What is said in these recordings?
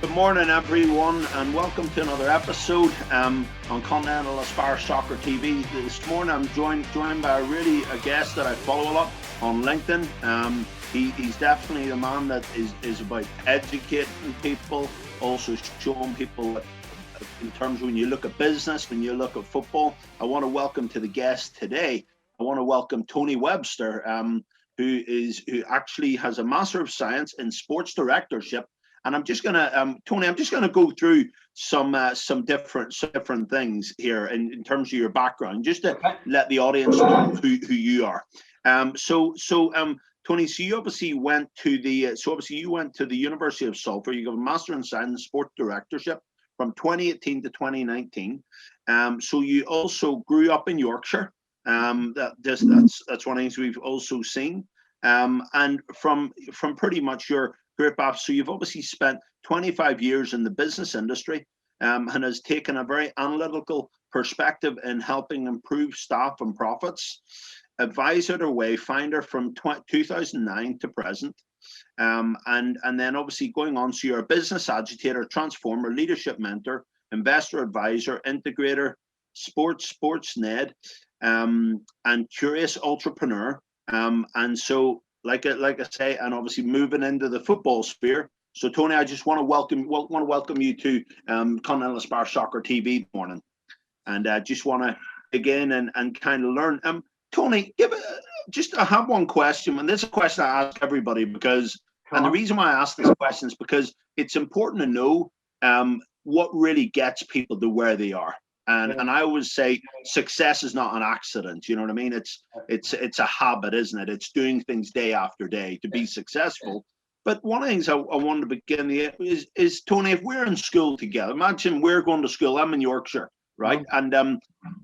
Good morning, everyone, and welcome to another episode on Continental Soccer TV. This morning, I'm joined by a guest that I follow a lot on LinkedIn. He's definitely the man that is about educating people, also showing people that in terms of when you look at business, when you look at football. I want to welcome to the guest today. I want to welcome Tony Webster, who actually has a Master of Science in Sports Directorship. And I'm just gonna, Tony, I'm just gonna go through some different things here in terms of your background, just to let the audience know who you are. Tony, so you obviously went to the University of Salford. You got a Master in Science in Sport Directorship from 2018 to 2019. So you also grew up in Yorkshire. That's one of the things we've also seen. And from pretty much your career path, so you've obviously spent 25 years in the business industry, and has taken a very analytical perspective in helping improve staff and profits. Advisor to Wayfinder from 2009 to present, and then obviously going on, so you're a business agitator, transformer, leadership mentor, investor advisor, integrator, sports ned, and curious entrepreneur. And so, like I say, and obviously moving into the football sphere. So, Tony, I just want to welcome you to Continental Soccer TV this morning, and just want to again and kind of learn. Tony, I have one question, and this is a question I ask everybody and the reason why I ask this question is because it's important to know what really gets people to where they are. And I always say success is not an accident. You know what I mean? It's a habit, isn't it? It's doing things day after day to be successful. But one of the things I wanted to begin is Tony, if we're in school together, imagine we're going to school. I'm in Yorkshire, right? And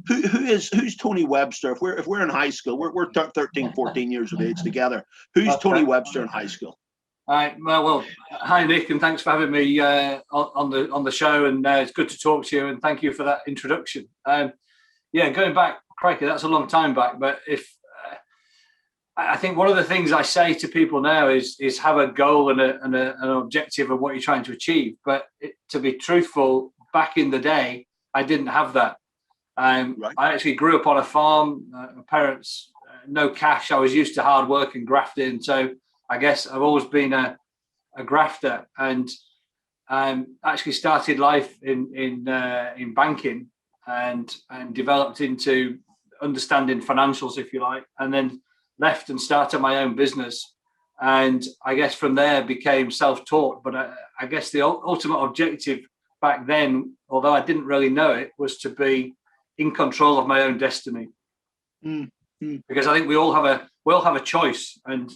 who's Tony Webster? If we're in high school, we're 13, 14 years of age together. Who's Tony Webster in high school? Well, hi Nick, and thanks for having me on the show, and it's good to talk to you, and thank you for that introduction. Going back, crikey, that's a long time back. But I think one of the things I say to people now is have a goal and an objective of what you're trying to achieve. But to be truthful, back in the day, I didn't have that. Right. I actually grew up on a farm. My parents, no cash. I was used to hard work and grafting, so I guess I've always been a grafter, and actually started life in banking and developed into understanding financials, if you like, and then left and started my own business. And I guess from there became self-taught. But I guess the ultimate objective back then, although I didn't really know it, was to be in control of my own destiny. Because I think we all have a choice, and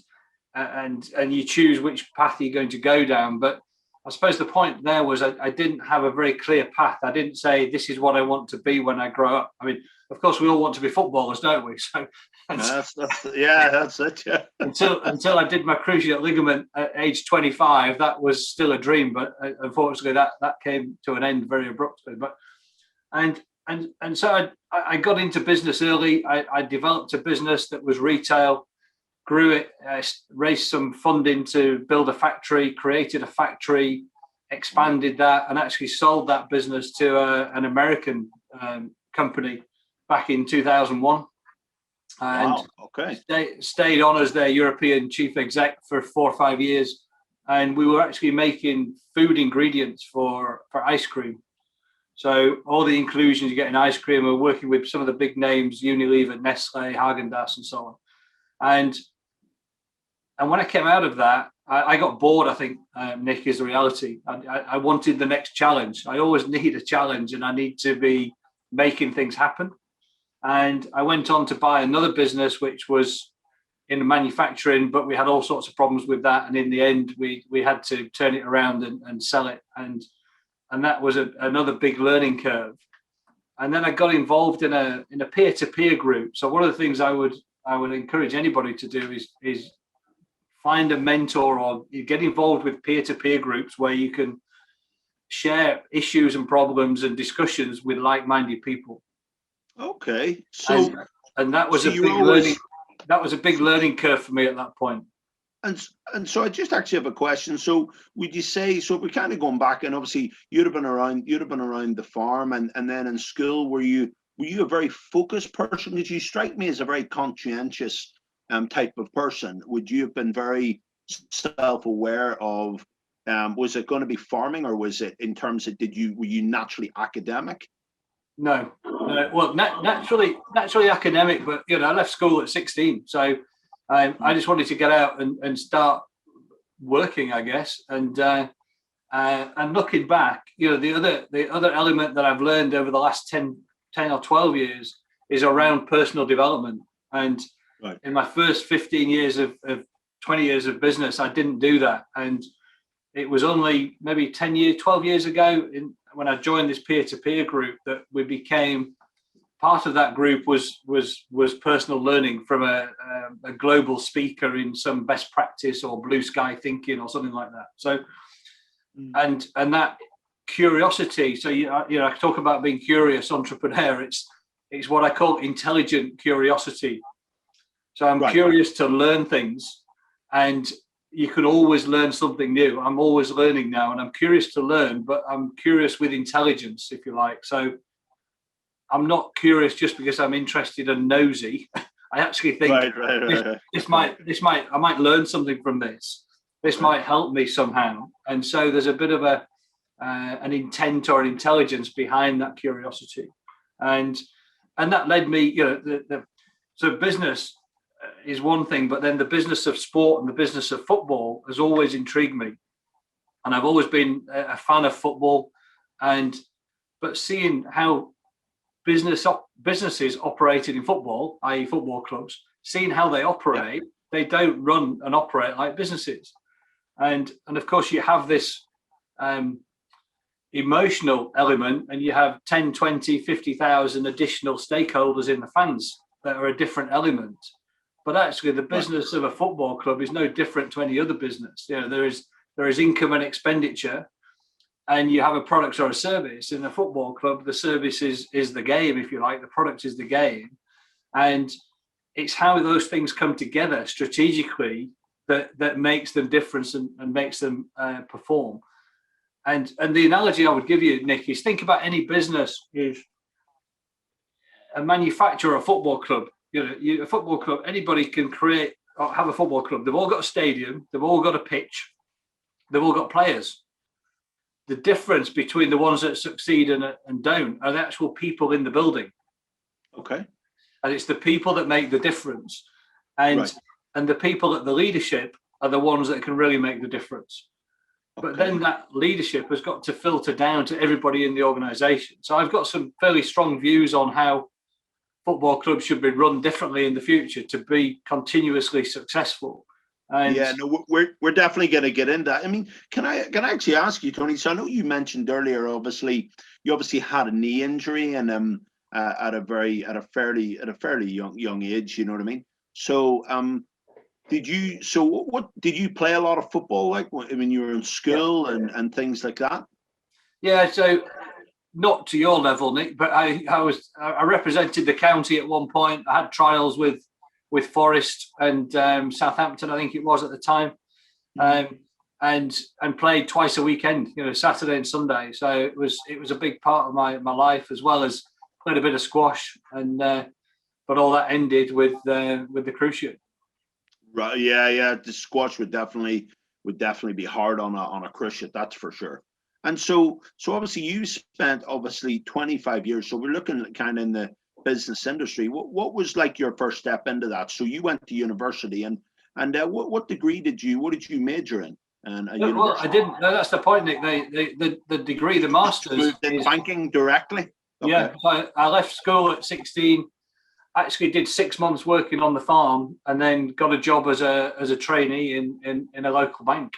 you choose which path you're going to go down. But I suppose the point there was I didn't have a very clear path. I didn't say this is what I want to be when I grow up. I mean, of course, we all want to be footballers, don't we? So that's it. Yeah. Until I did my cruciate ligament at age 25, that was still a dream. But unfortunately, that came to an end very abruptly. But and so I got into business early. I developed a business that was retail. Grew it, raised some funding to build a factory, created a factory, expanded that, and actually sold that business to an American company back in 2001. And wow. Okay. Stayed on as their European chief exec for 4 or 5 years. And we were actually making food ingredients for ice cream. So all the inclusions you get in ice cream, we're working with some of the big names, Unilever, Nestle, Haagen-Dazs, and so on. And when I came out of that, I got bored, I think, Nick, is the reality. I wanted the next challenge. I always need a challenge, and I need to be making things happen. And I went on to buy another business, which was in manufacturing, but we had all sorts of problems with that. And in the end, we had to turn it around and sell it. And that was another big learning curve. And then I got involved in a peer-to-peer group. So one of the things I would encourage anybody to do is find a mentor or you get involved with peer-to-peer groups where you can share issues and problems and discussions with like-minded people. Okay. So and that was a big learning curve for me at that point. And so I just actually have a question. So would you say, so we're kind of going back, and obviously you'd have been around the farm, and then in school, were you a very focused person? Because you strike me as a very conscientious type of person. Would you have been very self-aware of, was it going to be farming, or was it in terms of, were you naturally academic? No. Well, naturally academic, but I left school at 16, so I just wanted to get out and start working, I guess. And looking back, the other element that I've learned over the last 10 or 12 years is around personal development. And in my first 15 years of 20 years of business, I didn't do that. And it was only maybe 12 years ago when I joined this peer-to-peer group that we became part of. That group was personal learning from a global speaker in some best practice or blue sky thinking or something like that. So, and that curiosity. So I talk about being curious entrepreneur. It's what I call intelligent curiosity. So I'm curious to learn things, and you can always learn something new. I'm always learning now, and I'm curious to learn, but I'm curious with intelligence, if you like. So I'm not curious just because I'm interested and nosy. I actually think I might learn something from this. This might help me somehow. And so there's a bit of an intent or an intelligence behind that curiosity. And that led me, so business is one thing, but then the business of sport and the business of football has always intrigued me. And I've always been a fan of football, but seeing how businesses operated in football, i.e. football clubs, seeing how they operate, they don't run and operate like businesses. And of course you have this emotional element, and you have 10, 20, 50,000 additional stakeholders in the fans that are a different element. But actually the business of a football club is no different to any other business. There is income and expenditure, and you have a product or a service. In a football club, the service is the game, if you like. The product is the game. And it's how those things come together strategically that makes them different and makes them perform. And the analogy I would give you, Nick, is think about any business is a manufacturer, a football club. A football club, anybody can create or have a football club. They've all got a stadium, they've all got a pitch, they've all got players. The difference between the ones that succeed and don't are the actual people in the building. Okay. And it's the people that make the difference. And the people at the leadership are the ones that can really make the difference. But then that leadership has got to filter down to everybody in the organization. So I've got some fairly strong views on how football clubs should be run differently in the future to be continuously successful. And we're definitely going to get into that. I mean, can I actually ask you, Tony? So I know you mentioned earlier, you obviously had a knee injury, and at a fairly young age. You know what I mean? So did you play a lot of football when you were in school and things like that? Yeah. So not to your level, Nick, but I represented the county at one point. I had trials with Forest and Southampton, I think it was at the time, and played twice a weekend, Saturday and Sunday. So it was a big part of my life, as well as played a bit of squash, and but all that ended with the cruise ship. Right. Yeah. The squash would definitely be hard on a cruise ship, that's for sure. And so obviously you spent 25 years. So we're looking kind of in the business industry. What was like your first step into that? So you went to university, and what degree did you major in? Well, I didn't. No, that's the point, Nick. The degree, the master's, is banking directly. Okay. Yeah, so I left school at 16. Actually, did 6 months working on the farm, and then got a job as a trainee in a local bank.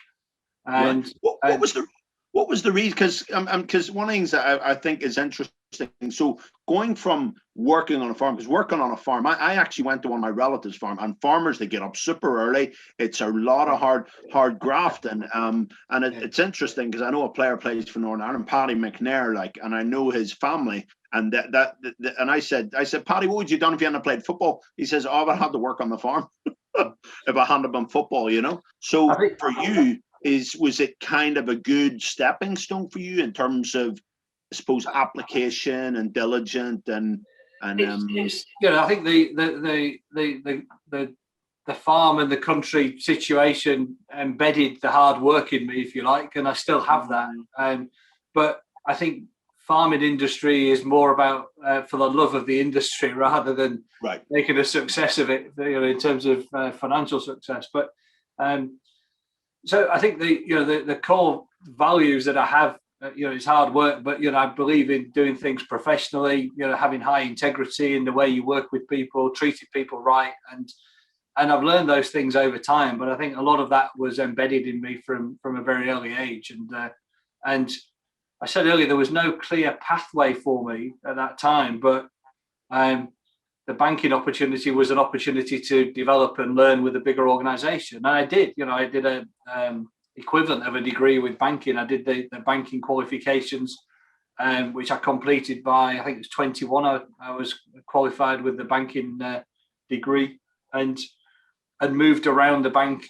And what was the reason? Because one of the things that I think is interesting. So going from working on a farm, because working on a farm, I actually went to one of my relatives' farm, and farmers, they get up super early. It's a lot of hard graft, and it's interesting because I know a player plays for Northern Ireland, Paddy McNair, and I know his family, and and I said, Paddy, what would you done if you hadn't played football? He says, I had to work on the farm. if I handed them football, you know. So I think, for you, was it kind of a good stepping stone for you in terms of, I suppose, application and diligent and it's you know, I think the farm and the country situation embedded the hard work in me, if you like, and I still have that. But I think farming industry is more about for the love of the industry rather than making a success of it, you know, in terms of financial success. But so I think the core values that I have, you know, it's hard work, but, you know, I believe in doing things professionally, you know, having high integrity in the way you work with people, treating people right. And I've learned those things over time, but I think a lot of that was embedded in me from a very early age. And I said earlier, there was no clear pathway for me at that time, but the banking opportunity was an opportunity to develop and learn with a bigger organization. And I did, you know, I did a equivalent of a degree with banking. I did the banking qualifications, which I completed by, I think it was 21. I was qualified with the banking degree and moved around the bank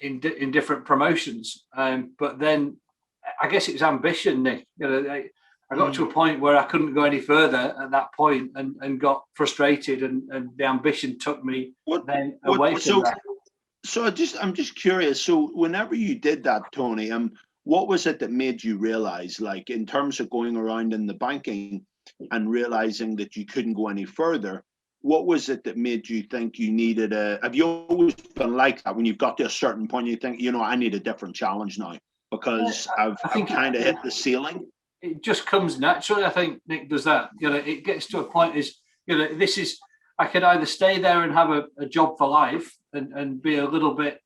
in different promotions. But then I guess it was ambition, Nick. You know, I got to a point where I couldn't go any further at that point and got frustrated, and the ambition took me away from that. So I'm just curious. So whenever you did that, Tony, what was it that made you realize, like, in terms of going around in the banking and realizing that you couldn't go any further? What was it that made you think you needed have you always been like that when you've got to a certain point, you think, you know, I need a different challenge now because I've kind of hit the ceiling? It just comes naturally. I think Nick does that. You know, it gets to a point you know, I could either stay there and have a job for life and be a little bit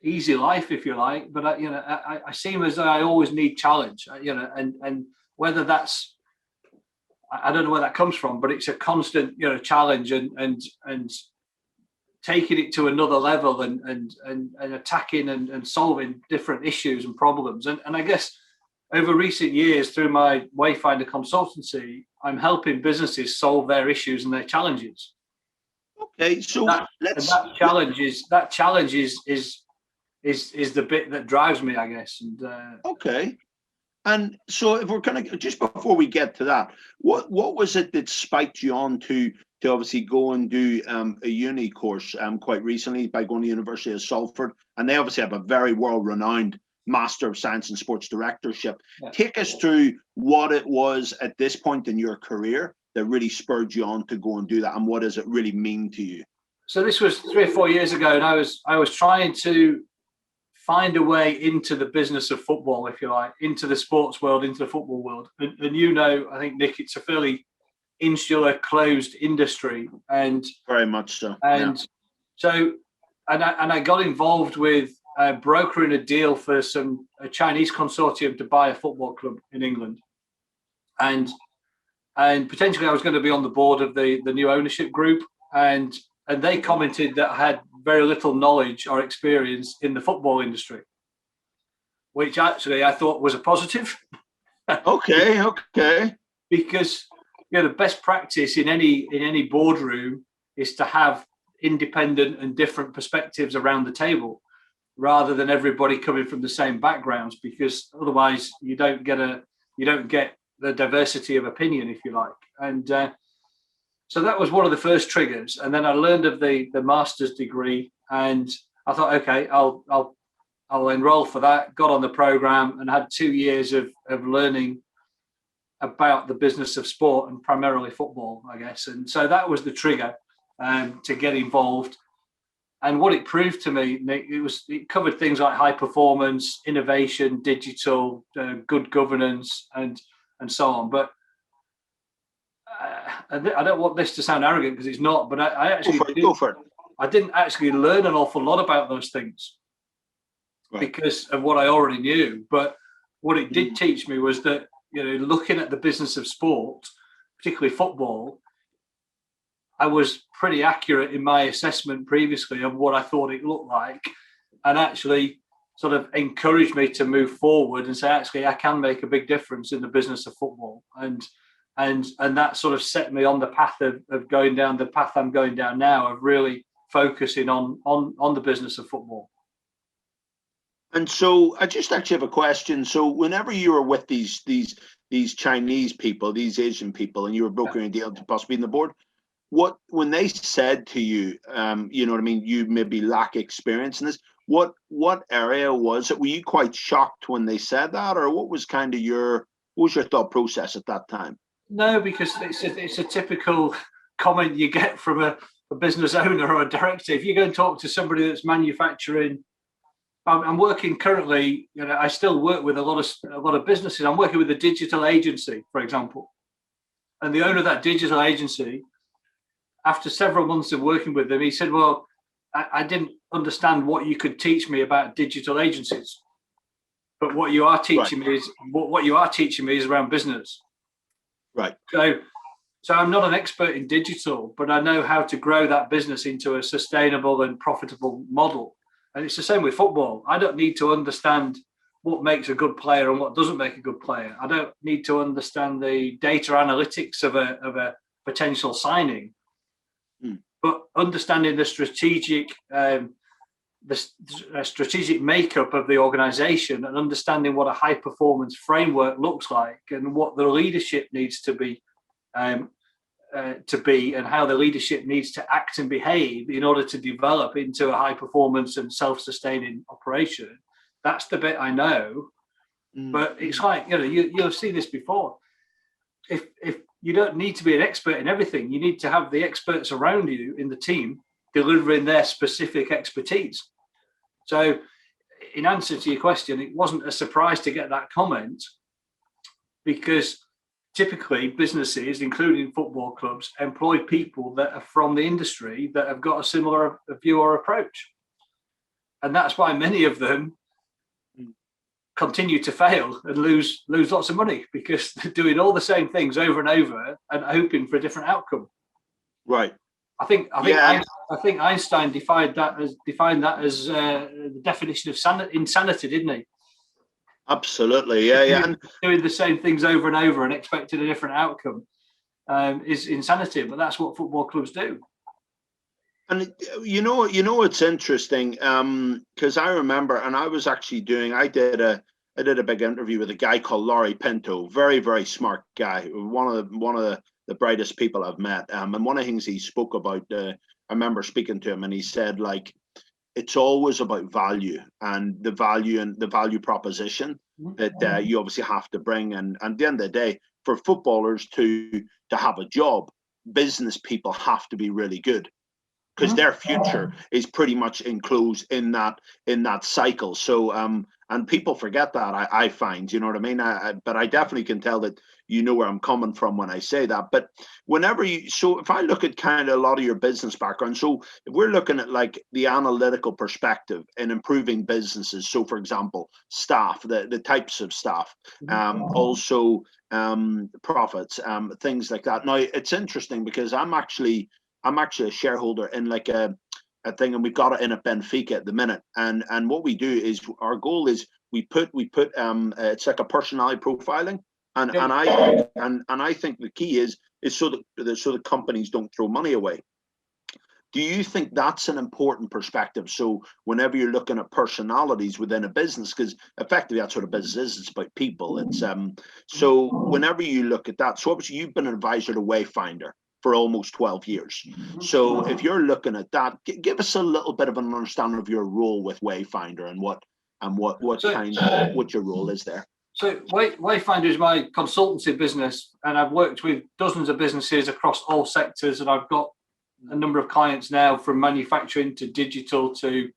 easy life, if you like. But I seem as though I always need challenge. You know, and whether that's, I don't know where that comes from, but it's a constant, you know, challenge and taking it to another level and attacking and solving different issues and problems. And I guess over recent years, through my Wayfinder consultancy, I'm helping businesses solve their issues and their challenges. Okay, so that challenge is the bit that drives me, I guess. And okay. And so if we're kind of, just before we get to that, what was it that spiked you on to obviously go and do a uni course quite recently by going to the University of Salford? And they obviously have a very world-renowned Master of Science in Sports Directorship. Yeah. Take us through what it was at this point in your career that really spurred you on to go and do that, and what does it really mean to you? So this was 3 or 4 years ago, and I was trying to find a way into the business of football, if you like, into the sports world, into the football world. And you know, I think, Nick, it's a fairly insular, closed industry, and very much so. And yeah. So, I got involved with brokering a deal for a Chinese consortium to buy a football club in England, and potentially I was going to be on the board of the new ownership group, and they commented that I had very little knowledge or experience in the football industry, which actually I thought was a positive. Okay. Because, you know, the best practice in any boardroom is to have independent and different perspectives around the table, rather than everybody coming from the same backgrounds, because otherwise you don't get the diversity of opinion, if you like. And so that was one of the first triggers. And then I learned of the master's degree, and I thought, okay, I'll enroll for that. Got on the program and had 2 years of learning about the business of sport, and primarily football, I guess. And so that was the trigger to get involved. And what it proved to me, Nick, it covered things like high performance, innovation, digital, good governance, and so on. But I don't want this to sound arrogant, because it's not. But I actually I didn't actually learn an awful lot about those things because of what I already knew. But what it did teach me was that, you know, looking at the business of sport, particularly football, I was pretty accurate in my assessment previously of what I thought it looked like, and actually sort of encouraged me to move forward and say, actually, I can make a big difference in the business of football. And and that sort of set me on the path of going down the path I'm going down now, of really focusing on the business of football. And so I just actually have a question. So whenever you were with these Chinese people, these Asian people, and you were brokering a deal to possibly be on the board, when they said to you, you know what I mean, you maybe lack experience in this, what area was it? Were you quite shocked when they said that, or what was kind of what was your thought process at that time? No, because it's a typical comment you get from a business owner or a director. If you go and talk to somebody that's manufacturing, I'm working currently, you know, I still work with a lot of businesses. I'm working with a digital agency, for example. And the owner of that digital agency, after several months of working with them, he said, well, I didn't understand what you could teach me about digital agencies. But what you are teaching me is what you are teaching me is around business. Right. So I'm not an expert in digital, but I know how to grow that business into a sustainable and profitable model. And it's the same with football. I don't need to understand what makes a good player and what doesn't make a good player. I don't need to understand the data analytics of a potential signing, but understanding the strategic strategic makeup of the organization and understanding what a high performance framework looks like and what the leadership needs to be and how the leadership needs to act and behave in order to develop into a high performance and self-sustaining operation. That's the bit I know. But it's like, you know, you'll see this before. If you don't need to be an expert in everything, you need to have the experts around you in the team delivering their specific expertise. So in answer to your question, it wasn't a surprise to get that comment, because typically businesses, including football clubs, employ people that are from the industry that have got a similar view or approach. And that's why many of them continue to fail and lose lots of money, because they're doing all the same things over and over and hoping for a different outcome. Right. I think Einstein defined that as the definition of insanity, didn't he? Absolutely, yeah. And doing the same things over and over and expecting a different outcome is insanity. But that's what football clubs do. And you know, it's interesting because I remember, and I was actually I did a big interview with a guy called Laurie Pinto, very, very smart guy, one of the brightest people I've met. And one of the things he spoke about, I remember speaking to him, and he said, like, it's always about value and the value proposition that you obviously have to bring. And at the end of the day, for footballers to have a job, business people have to be really good, because their future is pretty much enclosed in that cycle. So and people forget that, I find, you know what I mean? But I definitely can tell that you know where I'm coming from when I say that. But so if I look at kind of a lot of your business background, so if we're looking at like the analytical perspective in improving businesses, so for example, staff, the types of staff, also profits, things like that. Now it's interesting because I'm actually a shareholder in like a thing, and we've got it in at Benfica at the minute. And what we do is, our goal is we put it's like a personality profiling, and I think the key is so that companies don't throw money away. Do you think that's an important perspective? So whenever you're looking at personalities within a business, because effectively that's what a business is, it's about people. It's so whenever you look at that, so obviously you've been an advisor to Wayfinder for almost 12 years. So if you're looking at that, give us a little bit of an understanding of your role with Wayfinder and what your role is there. So Wayfinder is my consultancy business, and I've worked with dozens of businesses across all sectors, and I've got a number of clients now, from manufacturing to digital to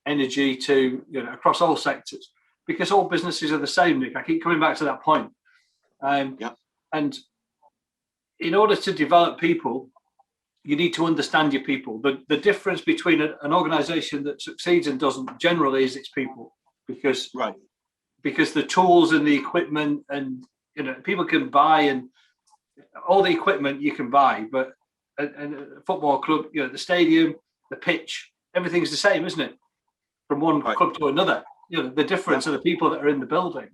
energy to, you know, across all sectors, because all businesses are the same, Nick. I keep coming back to that point. And in order to develop people, you need to understand your people. The difference between an organization that succeeds and doesn't generally is its people, because the tools and the equipment, and, you know, people can buy, and all the equipment you can buy, but and a football club, you know, the stadium, the pitch, everything's the same, isn't it? From one club to another. You know, the difference are the people that are in the building.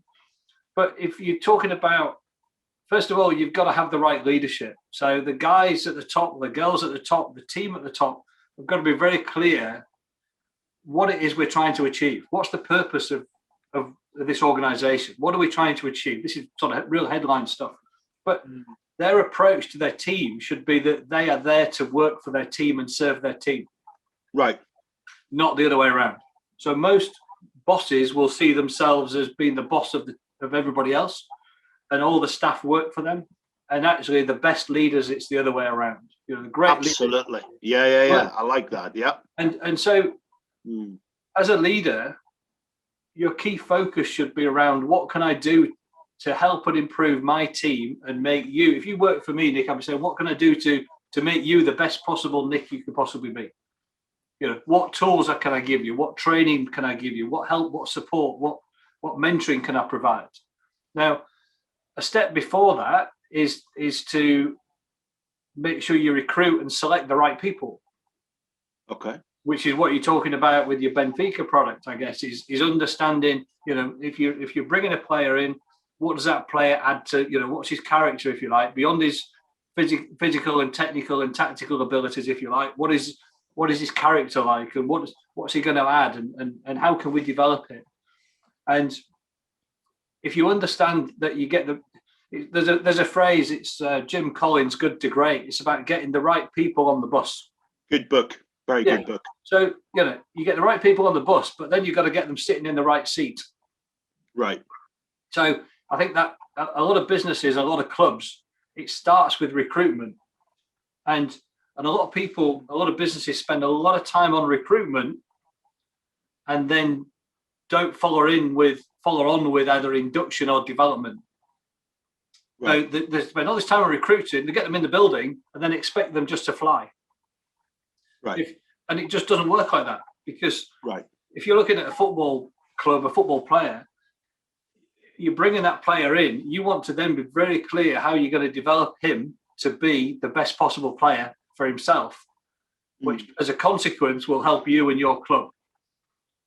But if you're talking about first of all, you've got to have the right leadership. So the guys at the top, the girls at the top, the team at the top have got to be very clear what it is we're trying to achieve. What's the purpose of this organization? What are we trying to achieve? This is sort of real headline stuff. But their approach to their team should be that they are there to work for their team and serve their team. Right. Not the other way around. So most bosses will see themselves as being the boss of everybody else, and all the staff work for them. And actually, the best leaders, it's the other way around. You know, the great absolutely. leaders. Yeah. Well, I like that. Yeah. And so, as a leader, your key focus should be around what can I do to help and improve my team and make you. If you work for me, Nick, I'm saying, what can I do to make you the best possible Nick you could possibly be? You know, what tools can I give you? What training can I give you? What help? What support? What mentoring can I provide? Now, a step before that is to make sure you recruit and select the right people. Okay. Which is what you're talking about with your Benfica product, I guess, is understanding, you know, if you're bringing a player in, what does that player add to, you know, what's his character, if you like, beyond his physical and technical and tactical abilities, if you like, what is his character like, and what's he going to add, and how can we develop it? And if you understand that you get there's a phrase, it's Jim Collins' Good to Great. It's about getting the right people on the bus. Good book. Very good book. So, you know, you get the right people on the bus, but then you've got to get them sitting in the right seat. Right. So I think that a lot of businesses, a lot of clubs, it starts with recruitment. And a lot of people, a lot of businesses spend a lot of time on recruitment and then don't follow on with either induction or development. Right. So they spend all this time on recruiting, they get them in the building and then expect them just to fly. Right. And it just doesn't work like that, because right. If you're looking at a football club, a football player, you're bringing that player in, you want to then be very clear how you're going to develop him to be the best possible player for himself, which as a consequence will help you and your club.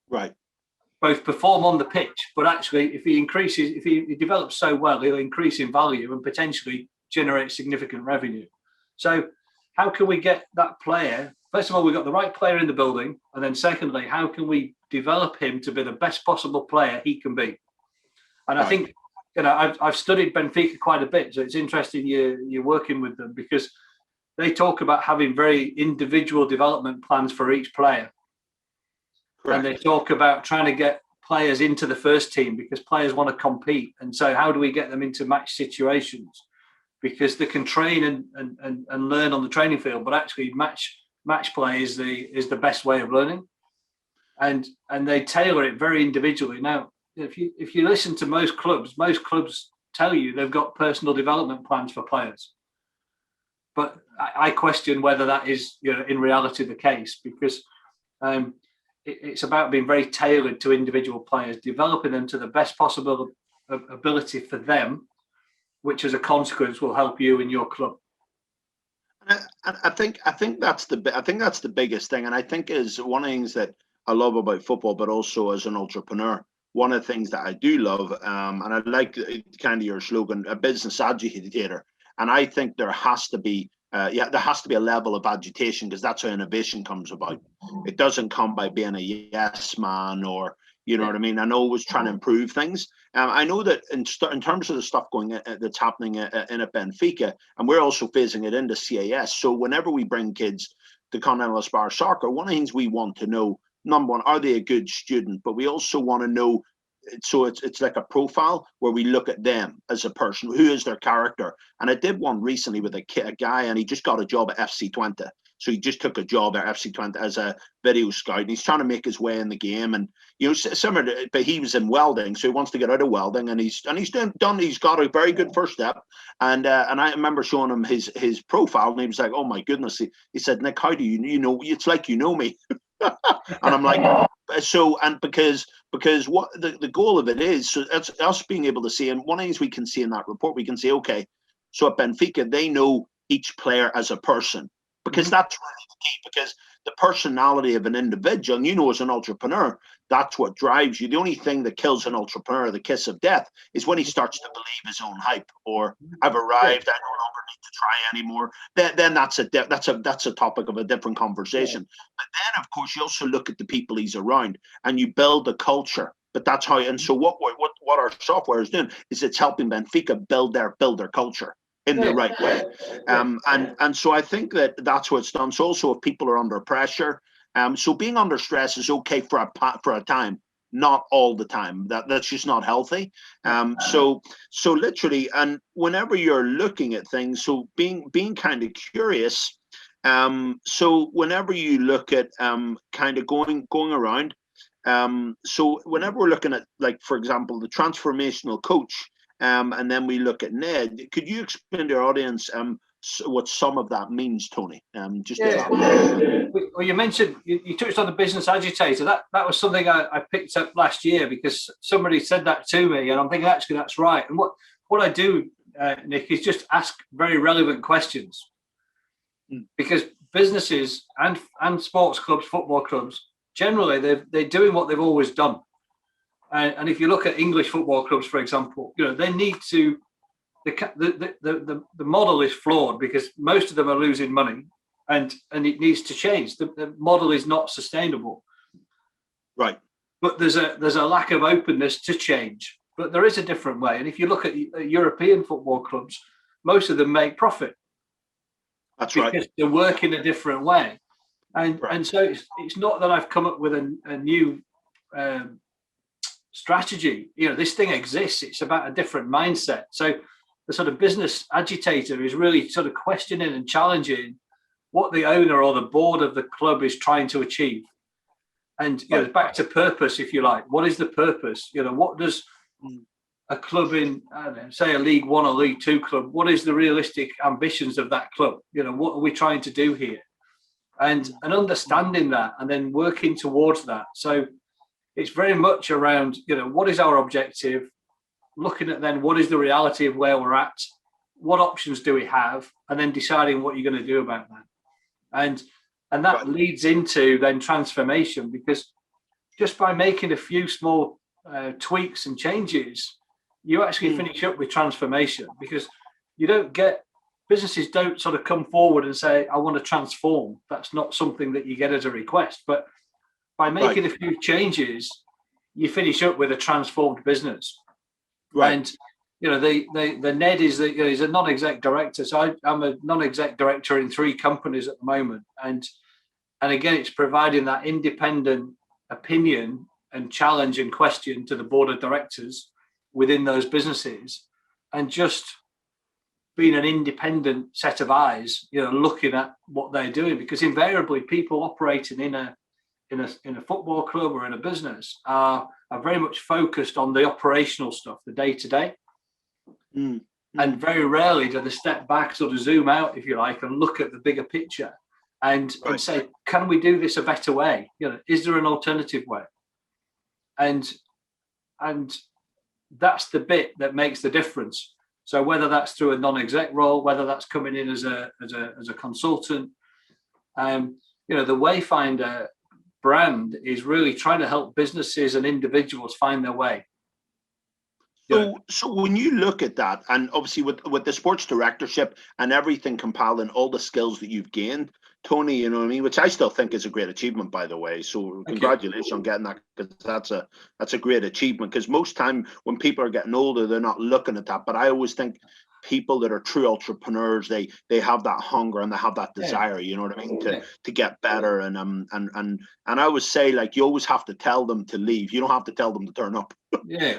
Right. Both perform on the pitch, but actually if he develops so well, he'll increase in value and potentially generate significant revenue. So how can we get that player? First of all, we've got the right player in the building. And then secondly, how can we develop him to be the best possible player he can be? And I think, you know, I've studied Benfica quite a bit. So it's interesting you're working with them, because they talk about having very individual development plans for each player. Correct. And they talk about trying to get players into the first team because players want to compete. And so how do we get them into match situations? Because they can train and learn on the training field, but actually match play is the best way of learning. And they tailor it very individually. Now, if you listen to most clubs tell you they've got personal development plans for players. But I question whether that is, you know, in reality the case, because it's about being very tailored to individual players, developing them to the best possible ability for them, which as a consequence will help you and your club. I think that's the biggest thing, and I think is one of the things that I love about football, but also as an entrepreneur. One of the things that I do love, and I like kind of your slogan, a business agitator. And I think there has to be a level of agitation, because that's how innovation comes about. It doesn't come by being a yes man, or, you know what I mean, and always trying to improve things. I know that in terms of the stuff that's happening in at Benfica, and we're also phasing it into CAS. So whenever we bring kids to Continental Aspire Soccer, one of the things we want to know, number one, are they a good student? But we also want to know, so it's like a profile where we look at them as a person, who is their character. And I did one recently with a guy, and he just got a job at FC20. So he just took a job at FC20 as a video scout, and he's trying to make his way in the game. And, you know, similar to, but he was in welding, so he wants to get out of welding, and he's got a very good first step. And I remember showing him his profile, and he was like, "Oh my goodness!" He said, "Nick, how do you know? It's like you know me." And I'm like, so, and because what the goal of it is, so it's us being able to see, and one of the things we can see in that report, we can say, okay, so at Benfica, they know each player as a person, because that's really the key, because the personality of an individual. And as an entrepreneur, that's what drives you. The only thing that kills an entrepreneur, the kiss of death, is when he starts to believe his own hype, or I've arrived, I no longer need to try anymore. Then that's a topic of a different conversation. But then, of course, you also look at the people he's around, and you build a culture. But that's how. And so what our software is doing is it's helping Benfica build their culture in the right way. And so I think that's what it's done. So also, if people are under pressure, so being under stress is okay for a time, not all the time. That's just not healthy. So literally, and whenever you're looking at things, so being kind of curious. So whenever you look at kind of going around, so whenever we're looking at, like, for example, the transformational coach, and then we look at Ned, could you explain to our audience what some of that means, Tony? Well, you mentioned, you touched on the business agitator. That was something I picked up last year because somebody said that to me, and I'm thinking, actually, that's right. And what I do, Nick, is just ask very relevant questions, because businesses and sports clubs, football clubs, generally they're doing what they've always done. And if you look at English football clubs, for example, they need to. The model is flawed because most of them are losing money, and it needs to change. The model is not sustainable. Right. But there's a lack of openness to change. But there is a different way. And if you look at European football clubs, most of them make profit. That's right. Because they work in a different way. And so it's not that I've come up with a new strategy. This thing exists. It's about a different mindset. So the sort of business agitator is really sort of questioning and challenging what the owner or the board of the club is trying to achieve. And back to purpose, if you like. What is the purpose? What does a club in, I don't know, say a League One or League Two club, what is the realistic ambitions of that club? What are we trying to do here? And understanding that and then working towards that. So it's very much around, what is our objective? Looking at then what is the reality of where we're at? What options do we have? And then deciding what you're going to do about that. And that leads into then transformation, because just by making a few small tweaks and changes, you actually finish up with transformation, because businesses don't sort of come forward and say, I want to transform. That's not something that you get as a request. But by making a few changes, you finish up with a transformed business. Right. And the Ned is he's a non-exec director. So I'm a non-exec director in 3 companies at the moment. And again, it's providing that independent opinion and challenge and question to the board of directors within those businesses, and just being an independent set of eyes, looking at what they're doing, because invariably people operating in a football club or in a business are very much focused on the operational stuff, the day-to-day. And very rarely do they step back, sort of zoom out, if you like, and look at the bigger picture and say, can we do this a better way? Is there an alternative way? And that's the bit that makes the difference. So whether that's through a non-exec role, whether that's coming in as a consultant, the Wayfinder brand is really trying to help businesses and individuals find their way. So when you look at that, and obviously with the sports directorship and everything compiled and all the skills that you've gained, Tony, you know what I mean, which I still think is a great achievement, by the way. So congratulations on getting that, because that's a great achievement. Because most time when people are getting older, they're not looking at that. But I always think people that are true entrepreneurs, they have that hunger and they have that desire, you know what I mean, to get better. And I always say, like, you always have to tell them to leave. You don't have to tell them to turn up. If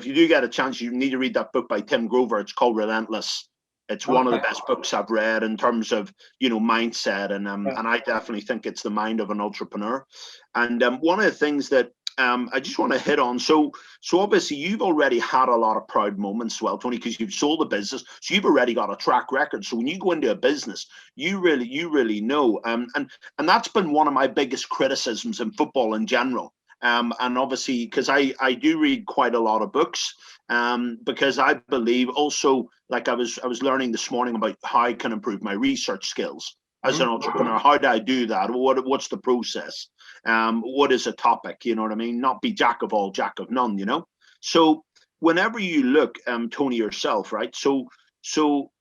you do get a chance, you need to read that book by Tim Grover. It's called Relentless. It's one of the best books I've read in terms of, mindset. And I definitely think it's the mind of an entrepreneur. And one of the things that I just want to hit on. So obviously you've already had a lot of proud moments, well, Tony, because you've sold the business. So you've already got a track record. So when you go into a business, you really know. And that's been one of my biggest criticisms in football in general. And obviously, because I do read quite a lot of books, because I believe also, like I was learning this morning about how I can improve my research skills. as an entrepreneur? How do I do that? What's the process? What is a topic? You know what I mean? Not be jack of all, jack of none, you know? So whenever you look, Tony, yourself, right? So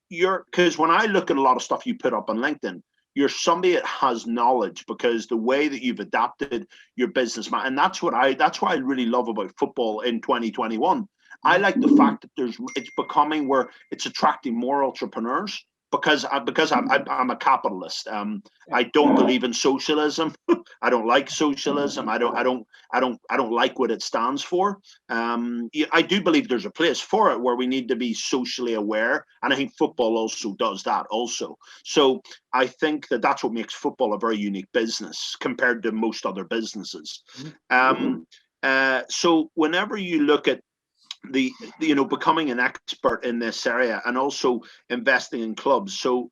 because when I look at a lot of stuff you put up on LinkedIn, you're somebody that has knowledge, because the way that you've adapted your business, and that's what I really love about football in 2021. I like the fact that it's becoming where it's attracting more entrepreneurs, because I'm a capitalist. I don't believe in socialism. I don't like socialism. I don't like what it stands for. I do believe there's a place for it where we need to be socially aware, and I think football also does that also. So I think that's what makes football a very unique business compared to most other businesses. So whenever you look at becoming an expert in this area and also investing in clubs, so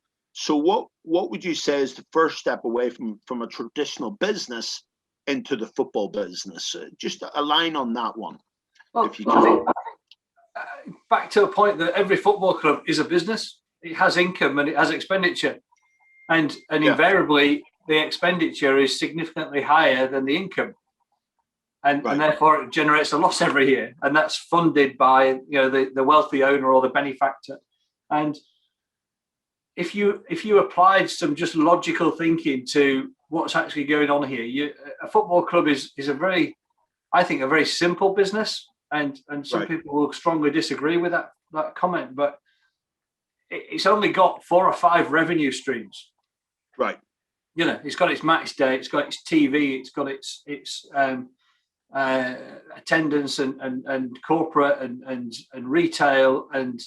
what would you say is the first step away from a traditional business into the football business? Just a line on that one, if you can. I think, back to a point that every football club is a business. It has income and it has expenditure, and invariably the expenditure is significantly higher than the income. And therefore it generates a loss every year, and that's funded by the wealthy owner or the benefactor. And if you applied some just logical thinking to what's actually going on here, a football club is a very simple business, and some people will strongly disagree with that comment, but it's only got 4 or 5 revenue streams. Right. It's got its match day, it's got its TV, it's got its attendance and corporate and retail, and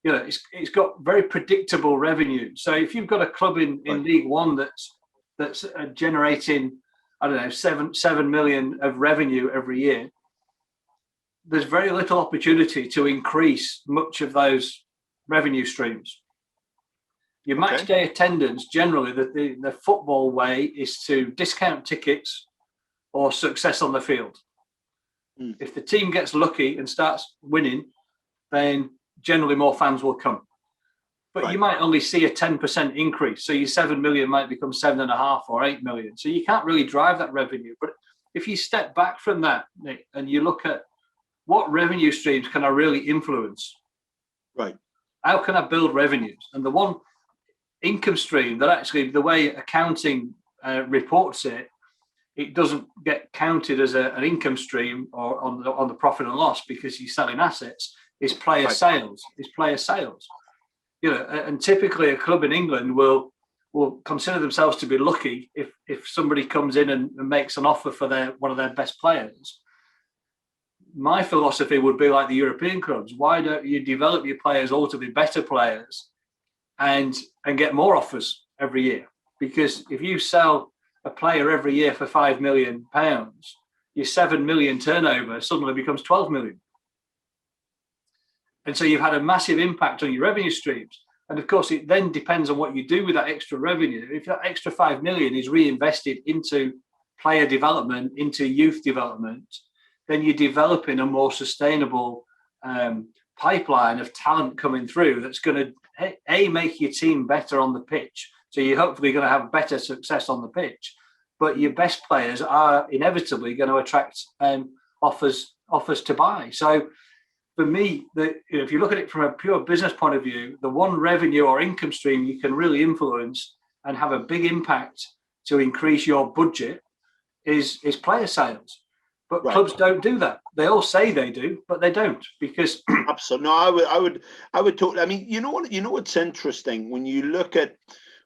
it's got very predictable revenue. So if you've got a club in League One that's generating, I don't know, 7 million of revenue every year, there's very little opportunity to increase much of those revenue streams. Your match day attendance, generally the football way is to discount tickets or success on the field. If the team gets lucky and starts winning, then generally more fans will come. But you might only see a 10% increase. So your 7 million might become 7.5 or 8 million. So you can't really drive that revenue. But if you step back from that, Nick, and you look at what revenue streams can I really influence? Right. How can I build revenues? And the one income stream that actually, the way accounting reports it, it doesn't get counted as an income stream or on the profit and loss, because you're selling assets, is player sales. And typically a club in England will consider themselves to be lucky if somebody comes in and makes an offer for one of their best players. My philosophy would be like the European clubs. Why don't you develop your players all to be better players and get more offers every year? Because if you sell a player every year for £5 million, your 7 million turnover suddenly becomes 12 million. And so you've had a massive impact on your revenue streams. And of course, it then depends on what you do with that extra revenue. If that extra 5 million is reinvested into player development, into youth development, then you're developing a more sustainable pipeline of talent coming through that's going to, make your team better on the pitch. So you're hopefully going to have better success on the pitch, but your best players are inevitably going to attract offers to buy. So for me, if you look at it from a pure business point of view, the one revenue or income stream you can really influence and have a big impact to increase your budget is player sales. But clubs don't do that. They all say they do, but they don't, because absolutely. No, I would totally. I mean, you know what's interesting when you look at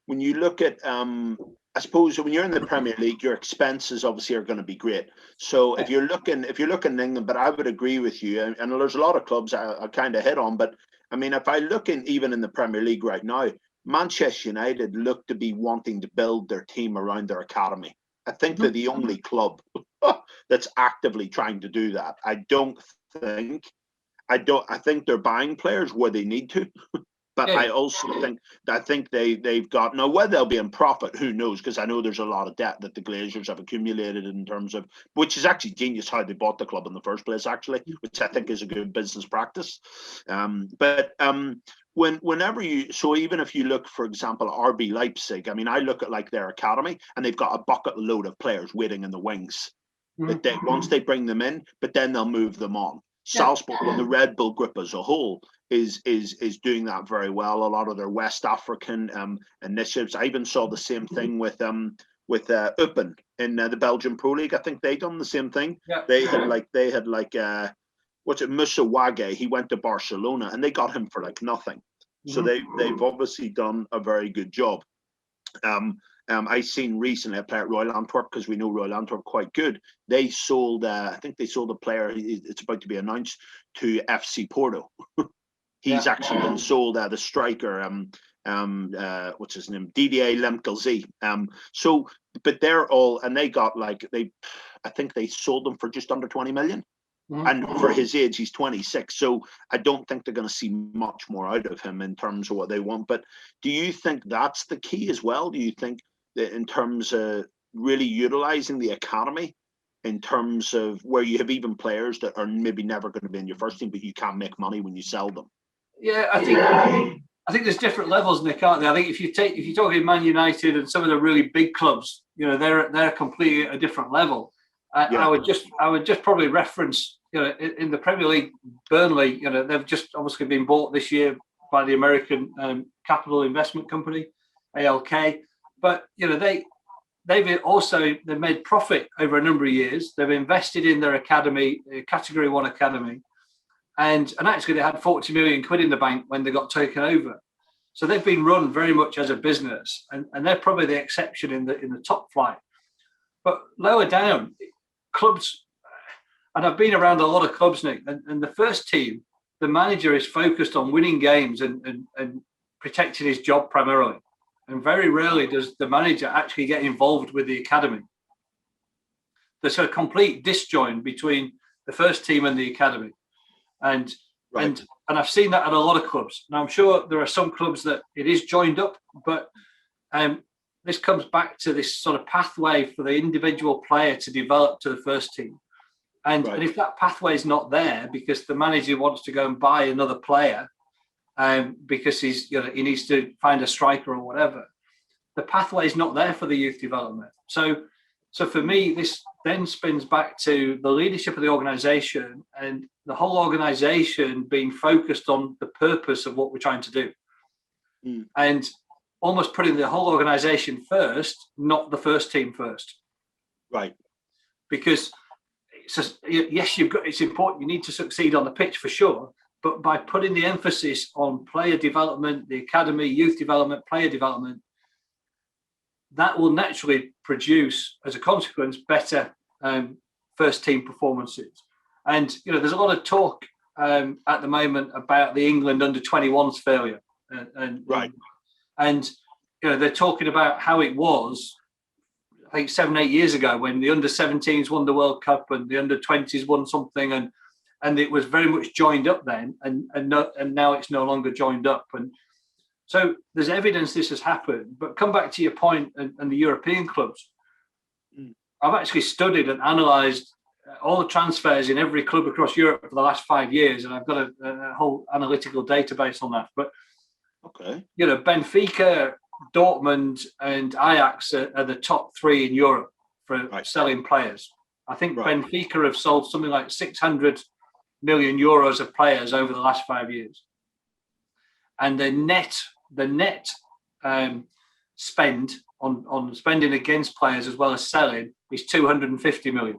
I suppose when you're in the Premier League, your expenses obviously are going to be great. So if you're looking in England, but I would agree with you, and there's a lot of clubs I kind of hit on, but I mean, if I look even in the Premier League right now, Manchester United look to be wanting to build their team around their academy. I think they're the only club that's actively trying to do that. I think they're buying players where they need to. But I also think they've got, now whether they'll be in profit, who knows? Because I know there's a lot of debt that the Glazers have accumulated in terms of, which is actually genius how they bought the club in the first place, actually, which I think is a good business practice. Whenever you, so even if you look, for example, RB Leipzig, I mean, I look at like their academy, and they've got a bucket load of players waiting in the wings. That once they bring them in, but then they'll move them on. Salzburg and the Red Bull group as a whole is doing that very well. A lot of their West African initiatives. I even saw the same thing with Eupen in the Belgian Pro League. I think they done the same thing. Yeah. They had what's it, Musa Wage? He went to Barcelona and they got him for like nothing. So they've obviously done a very good job. I seen recently a player at Royal Antwerp, because we know Royal Antwerp quite good. They sold, I think they sold a player, it's about to be announced, to FC Porto. He's actually been sold, the striker, what's his name, Didier Lemkelzy. So, but they're all, and they got like, I think they sold them for just under 20 million. And for his age, he's 26. So I don't think they're going to see much more out of him in terms of what they want. But do you think that's the key as well? Do you think that in terms of really utilizing the academy, in terms of where you have even players that are maybe never going to be in your first team, but you can't make money when you sell them? Yeah, I think there's different levels, Nick, aren't there? I think if you're talking Man United and some of the really big clubs, you know, they're completely at a different level. I would just probably reference, you know, in the Premier League, Burnley, you know, they've just obviously been bought this year by the American capital investment company, ALK. But you know, they've made profit over a number of years. They've invested in their academy, Category 1 academy, and actually they had 40 million quid in the bank when they got taken over. So they've been run very much as a business, and they're probably the exception in the top flight. But lower down, clubs, and I've been around a lot of clubs, Nick, and the first team, the manager is focused on winning games and protecting his job primarily. And very rarely does the manager actually get involved with the academy. There's a complete disjoint between the first team and the academy. And I've seen that at a lot of clubs. Now, I'm sure there are some clubs that it is joined up, but this comes back to this sort of pathway for the individual player to develop to the first team. And if that pathway is not there because the manager wants to go and buy another player, because he needs to find a striker or whatever, the pathway is not there for the youth development. So for me, this then spins back to the leadership of the organisation and the whole organisation being focused on the purpose of what we're trying to do, and almost putting the whole organisation first, not the first team first. Right. Because yes, it's important. You need to succeed on the pitch for sure. But by putting the emphasis on player development, the academy, youth development, player development, that will naturally produce, as a consequence, better first team performances. And, you know, there's a lot of talk at the moment about the England under-21s failure. And, you know, they're talking about how it was, I think 7-8 years ago, when the under-17s won the World Cup and the under-20s won something, and it was very much joined up then, and now it's no longer joined up. And so there's evidence this has happened. But come back to your point and the European clubs. I've actually studied and analysed all the transfers in every club across Europe for the last 5 years, and I've got a whole analytical database on that. But you know, Benfica, Dortmund, and Ajax are the top 3 in Europe for selling players. I think Benfica have sold something like 600 million euros of players over the last 5 years, and the net spend on spending against players as well as selling is 250 million.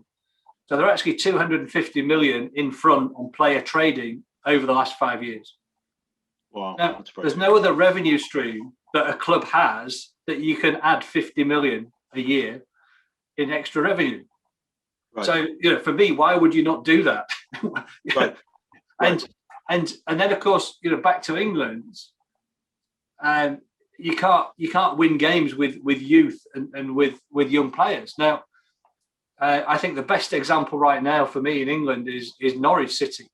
So they're actually 250 million in front on player trading over the last 5 years. Wow. Now, there's no other revenue stream that a club has that you can add 50 million a year in extra revenue. So, you know, for me, why would you not do that? And then, of course, you know, back to England, you can't win games with youth and with young players. Now, I think the best example right now for me in England is Norwich City.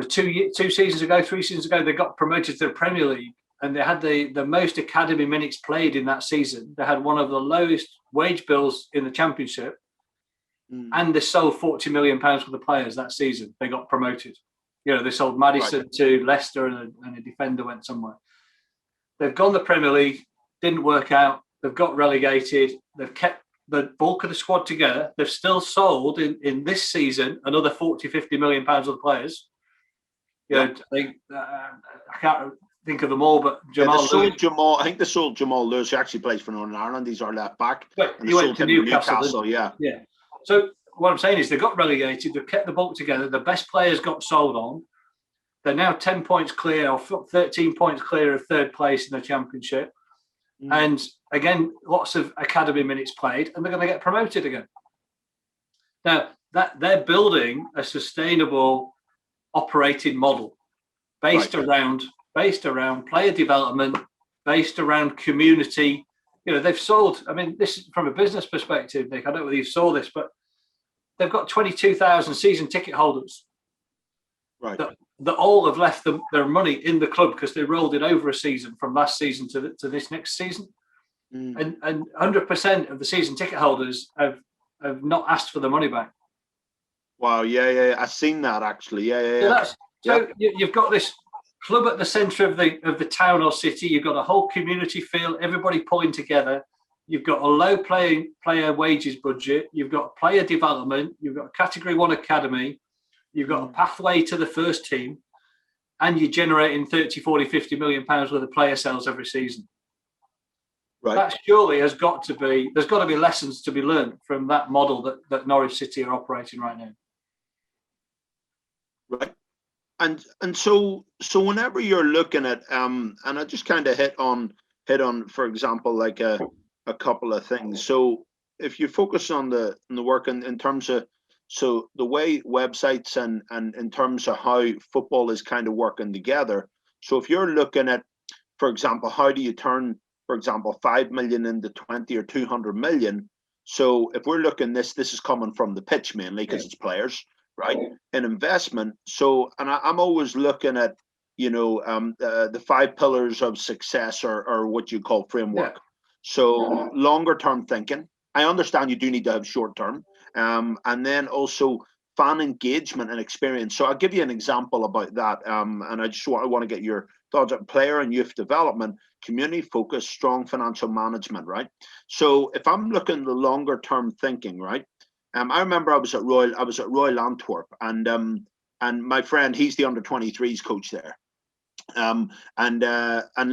two seasons ago, 3 seasons ago, they got promoted to the Premier League, and they had the most academy minutes played in that season. They had one of the lowest wage bills in the Championship, and they sold £40 million worth of players that season. They got promoted. They sold Maddison to Leicester, and a defender went somewhere. They've gone the Premier League, didn't work out. They've got relegated. They've kept the bulk of the squad together. They've still sold in this season another 40, 50 million pounds of the players. I can't think of them all, but Jamal Lewis. I think they sold Jamal Lewis, who actually plays for Northern Ireland. He's our left back. But he went to Newcastle. Yeah. So what I'm saying is they got relegated. They've kept the bulk together. The best players got sold on. They're now 10 points clear, or 13 points clear of third place in the Championship. And again, lots of academy minutes played, and they're going to get promoted again. Now, that they're building a sustainable operating model based around player development, based around community. They've sold, this is from a business perspective, Nick, I don't know whether you saw this, but they've got 22,000 season ticket holders. Right. That all have left their money in the club because they rolled it over a season from last season to this next season. And 100% of the season ticket holders have not asked for the money back. Wow, yeah. I've seen that actually. Yeah. So you've got this club at the centre of the town or city. You've got a whole community feel, everybody pulling together. You've got a low player wages budget. You've got player development. You've got a Category 1 academy. You've got a pathway to the first team, and you're generating 30, 40, 50 million pounds worth of player sales every season. Right. That surely there's got to be lessons to be learned from that model that Norwich City are operating right now. Right. And so whenever you're looking at and I just kind of hit on, for example, like a couple of things. So if you focus on the work in terms of, so the way websites and in terms of how football is kind of working together. So if you're looking at, for example, how do you turn, for example, 5 million into 20 or 200 million? So if we're looking, this is coming from the pitch mainly because it's players, right? In investment. So, and I'm always looking at, the 5 pillars of success or what you call framework. Yeah. So longer term thinking. I understand you do need to have short term. And then also fan engagement and experience. So I'll give you an example about that. And I want to get your thoughts on player and youth development, community focus, strong financial management, right? So if I'm looking at the longer term thinking, right? I remember I was at Royal Antwerp, and my friend, he's the under-23s coach there. And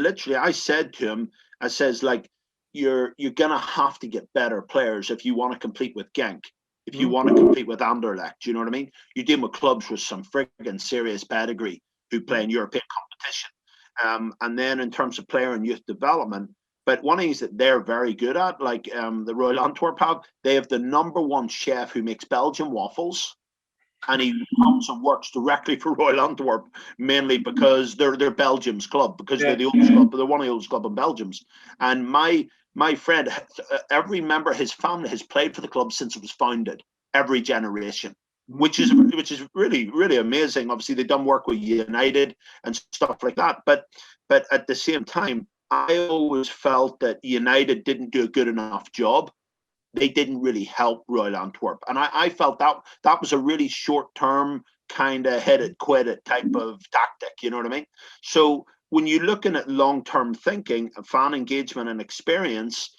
literally I said to him, I says, like, you're gonna have to get better players if you want to compete with Genk. If you want to compete with Anderlecht, do you know what I mean? You're dealing with clubs with some friggin' serious pedigree who play in European competition. And then in terms of player and youth development, but one of the things that they're very good at, like the Royal Antwerp they have the #1 chef who makes Belgian waffles. And he comes and works directly for Royal Antwerp, mainly because they're Belgium's club, because they're the oldest club, but they're one of the oldest club in Belgium's. And my friend, every member of his family has played for the club since it was founded, every generation, which is really, really amazing. Obviously, they've done work with United and stuff like that. But at the same time, I always felt that United didn't do a good enough job. They didn't really help Royal Antwerp. And I felt that was a really short-term kind of hit it, quit it type of tactic, you know what I mean? So when you're looking at long-term thinking, fan engagement and experience,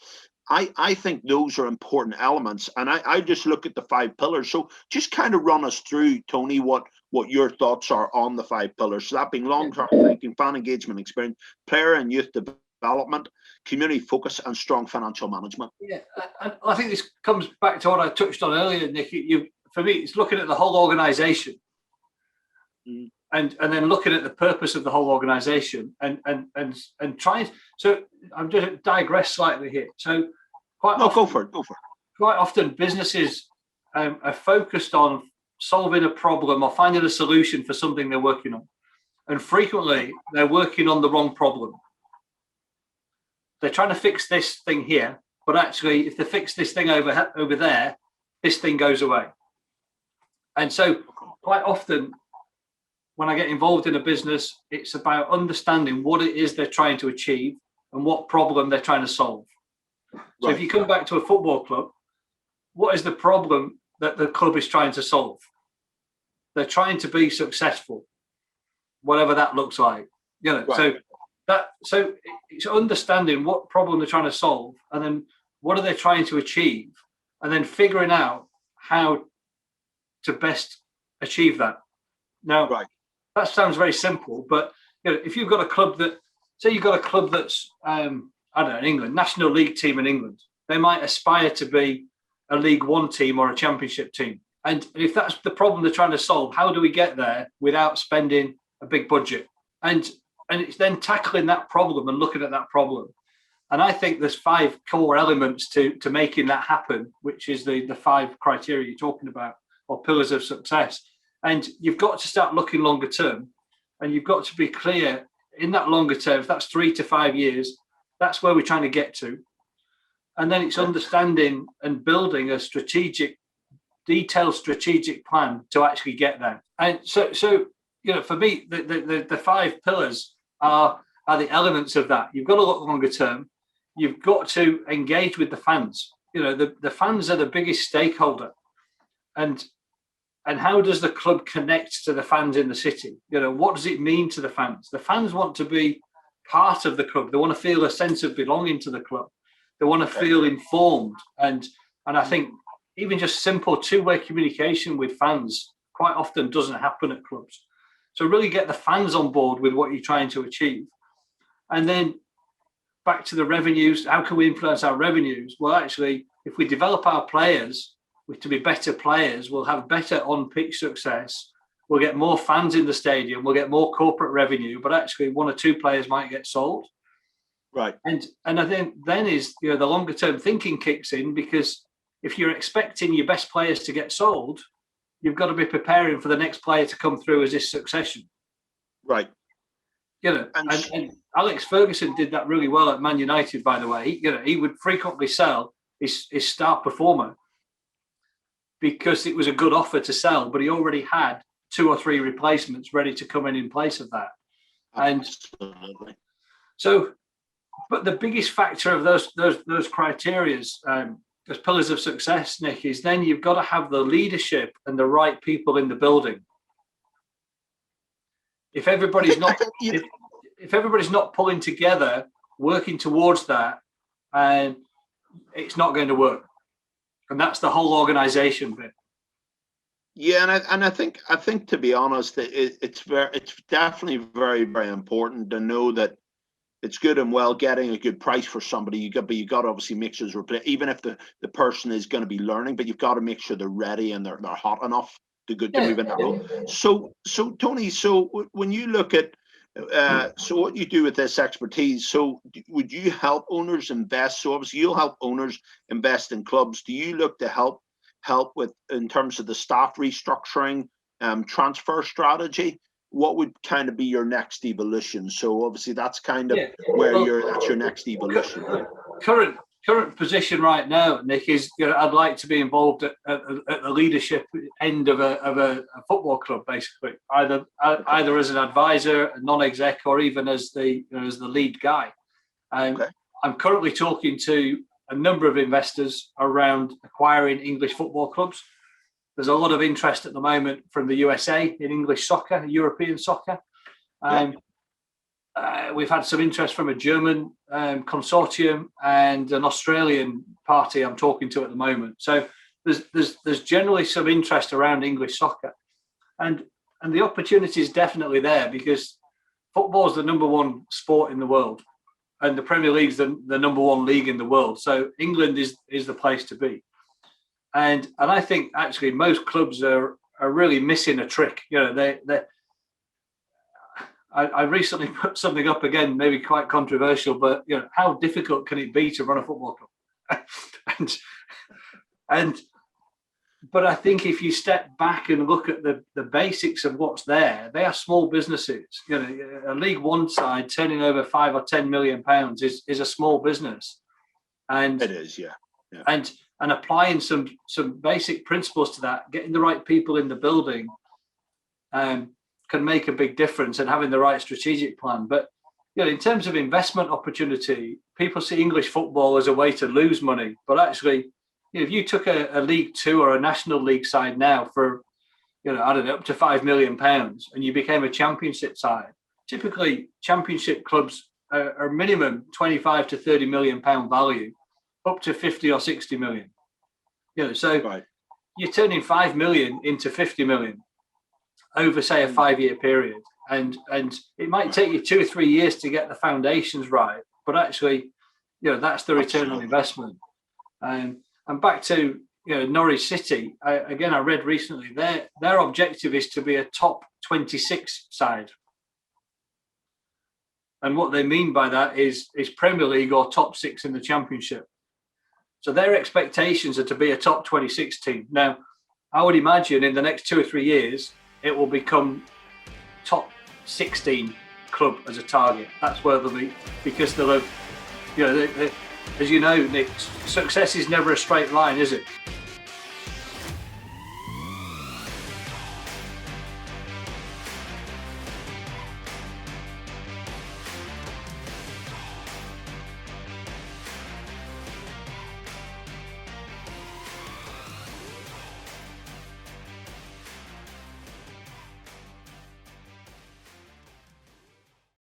I think those are important elements. And I just look at the 5 pillars. So just kind of run us through, Tony, what your thoughts are on the 5 pillars. So that being long-term thinking, fan engagement, experience, player and youth development, community focus, and strong financial management. Yeah, I think this comes back to what I touched on earlier, Nick. For me, it's looking at the whole organisation, and then looking at the purpose of the whole organisation, and trying. So I'm just digress slightly here. So go for it. Quite often, businesses are focused on solving a problem or finding a solution for something they're working on, and frequently they're working on the wrong problem. They're trying to fix this thing here, but actually, if they fix this thing over there, this thing goes away. And so, quite often, when I get involved in a business, it's about understanding what it is they're trying to achieve and what problem they're trying to solve. So if you come back to a football club, what is the problem that the club is trying to solve? They're trying to be successful, whatever that looks like. So it's understanding what problem they're trying to solve, and then what are they trying to achieve, and then figuring out how to best achieve that. Now, that sounds very simple, but if you've got a club that, say you've got a club that's, I don't know, in England, National League team in England, they might aspire to be a League One team or a Championship team. And if that's the problem they're trying to solve, how do we get there without spending a big budget? And it's then tackling that problem and looking at that problem. And I think there's 5 core elements to making that happen, which is the 5 criteria you're talking about, or pillars of success. And you've got to start looking longer term, and you've got to be clear in that longer term. If that's 3 to 5 years, that's where we're trying to get to. And then it's understanding and building a detailed strategic plan to actually get there. And so for me, the 5 pillars are the elements of that. You've got to look longer term. You've got to engage with the fans. The fans are the biggest stakeholder. And how does the club connect to the fans in the city? What does it mean to the fans? The fans want to be part of the club. They want to feel a sense of belonging to the club. They want to feel informed. And I think even just simple two-way communication with fans quite often doesn't happen at clubs. So really get the fans on board with what you're trying to achieve. And then back to the revenues. How can we influence our revenues? Well, actually, if we develop our players to be better players, we'll have better on-pitch success. We'll get more fans in the stadium. We'll get more corporate revenue, but actually 1 or 2 players might get sold. Right. And I think then is the longer-term thinking kicks in, because if you're expecting your best players to get sold, you've got to be preparing for the next player to come through as this succession. Right. And Alex Ferguson did that really well at Man United, by the way. He would frequently sell his star performer because it was a good offer to sell, but he already had 2 or 3 replacements ready to come in place of that. Absolutely. And so, but the biggest factor of those criteria, those pillars of success, Nick, is then you've got to have the leadership and the right people in the building. If everybody's not, if everybody's not pulling together, working towards that, and it's not going to work. And that's the whole organization bit. Yeah, and I think to be honest, it's definitely very, very important to know that it's good and well getting a good price for somebody. But you got to obviously make sure even if the person is going to be learning, but you've got to make sure they're ready and they're hot enough to move in that role. So Tony, when you look at so what you do with this expertise, so would you help owners invest? So obviously you'll help owners invest in clubs. Do you look to help with in terms of the staff restructuring, transfer strategy? What would kind of be your next evolution? So obviously that's kind of that's your next evolution. Current position right now, Nick, is I'd like to be involved at the leadership end of a football club, basically, either as an advisor, a non-exec, or even as the lead guy. I'm currently talking to a number of investors around acquiring English football clubs. There's a lot of interest at the moment from the USA in English soccer, European soccer. We've had some interest from a German consortium and an Australian party I'm talking to at the moment. So there's generally some interest around English soccer, and the opportunity is definitely there because football is the number 1 sport in the world, and the Premier League's the number 1 league in the world. So England is the place to be, and I think actually most clubs are really missing a trick. I recently put something up again, maybe quite controversial, but how difficult can it be to run a football club? But I think if you step back and look at the basics of what's there, they are small businesses. A League One side turning over £5 or £10 million is a small business, and it is, yeah. And applying some basic principles to that, getting the right people in the building. can make a big difference, and having the right strategic plan. But in terms of investment opportunity, people see English football as a way to lose money. But actually, if you took a League Two or a National League side now for, I don't know, up to £5 million, and you became a Championship side, typically Championship clubs are minimum 25 to 30 million pound value, up to 50 or 60 million. So right. You're turning 5 million into 50 million over, say, a 5-year period. And it might take you 2 or 3 years to get the foundations right, but actually, that's the return on investment. And back to Norwich City, I read recently their objective is to be a top 26 side, and what they mean by that is Premier League or top 6 in the Championship. So their expectations are to be a top 26 team. Now, I would imagine in the next 2 or 3 years, it will become top 16 club as a target. That's where they'll be, because they'll have, as you know, Nick, success is never a straight line, is it?